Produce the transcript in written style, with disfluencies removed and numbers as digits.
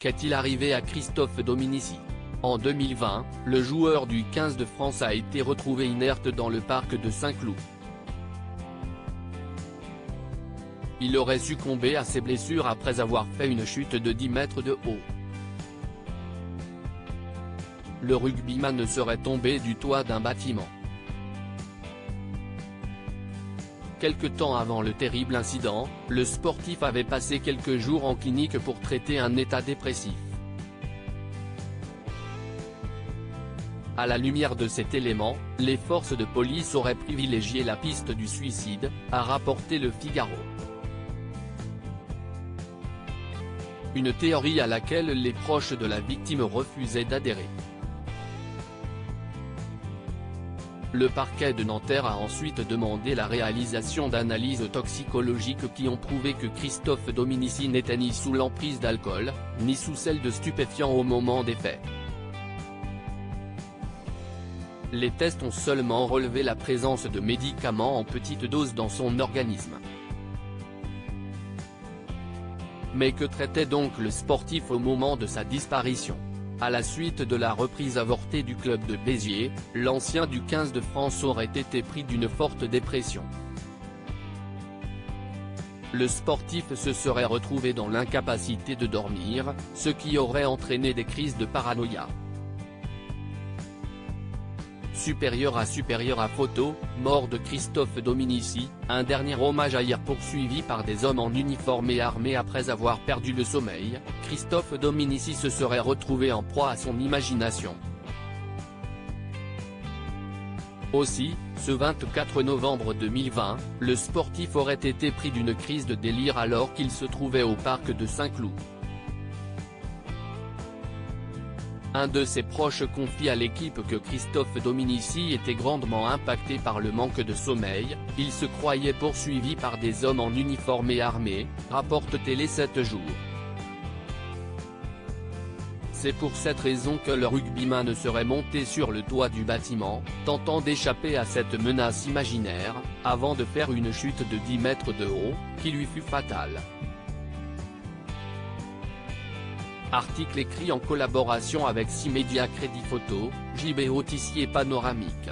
Qu'est-il arrivé à Christophe Dominici? En 2020, le joueur du 15 de France a été retrouvé inerte dans le parc de Saint-Cloud. Il aurait succombé à ses blessures après avoir fait une chute de 10 mètres de haut. Le rugbyman serait tombé du toit d'un bâtiment. Quelque temps avant le terrible incident, le sportif avait passé quelques jours en clinique pour traiter un état dépressif. À la lumière de cet élément, les forces de police auraient privilégié la piste du suicide, a rapporté Le Figaro. Une théorie à laquelle les proches de la victime refusaient d'adhérer. Le parquet de Nanterre a ensuite demandé la réalisation d'analyses toxicologiques qui ont prouvé que Christophe Dominici n'était ni sous l'emprise d'alcool, ni sous celle de stupéfiants au moment des faits. Les tests ont seulement relevé la présence de médicaments en petite dose dans son organisme. Mais que traitait donc le sportif au moment de sa disparition? À la suite de la reprise avortée du club de Béziers, l'ancien du 15 de France aurait été pris d'une forte dépression. Le sportif se serait retrouvé dans l'incapacité de dormir, ce qui aurait entraîné des crises de paranoïa. Supérieur à photo, mort de Christophe Dominici, un dernier hommage à hier poursuivi par des hommes en uniforme et armés après avoir perdu le sommeil, Christophe Dominici se serait retrouvé en proie à son imagination. Aussi, ce 24 novembre 2020, le sportif aurait été pris d'une crise de délire alors qu'il se trouvait au parc de Saint-Cloud. Un de ses proches confie à l'équipe que Christophe Dominici était grandement impacté par le manque de sommeil, il se croyait poursuivi par des hommes en uniforme et armés, rapporte Télé 7 jours. C'est pour cette raison que le rugbyman serait monté sur le toit du bâtiment, tentant d'échapper à cette menace imaginaire, avant de faire une chute de 10 mètres de haut, qui lui fut fatale. Article écrit en collaboration avec 6 médias Crédit Photo, JB Tissier Panoramique.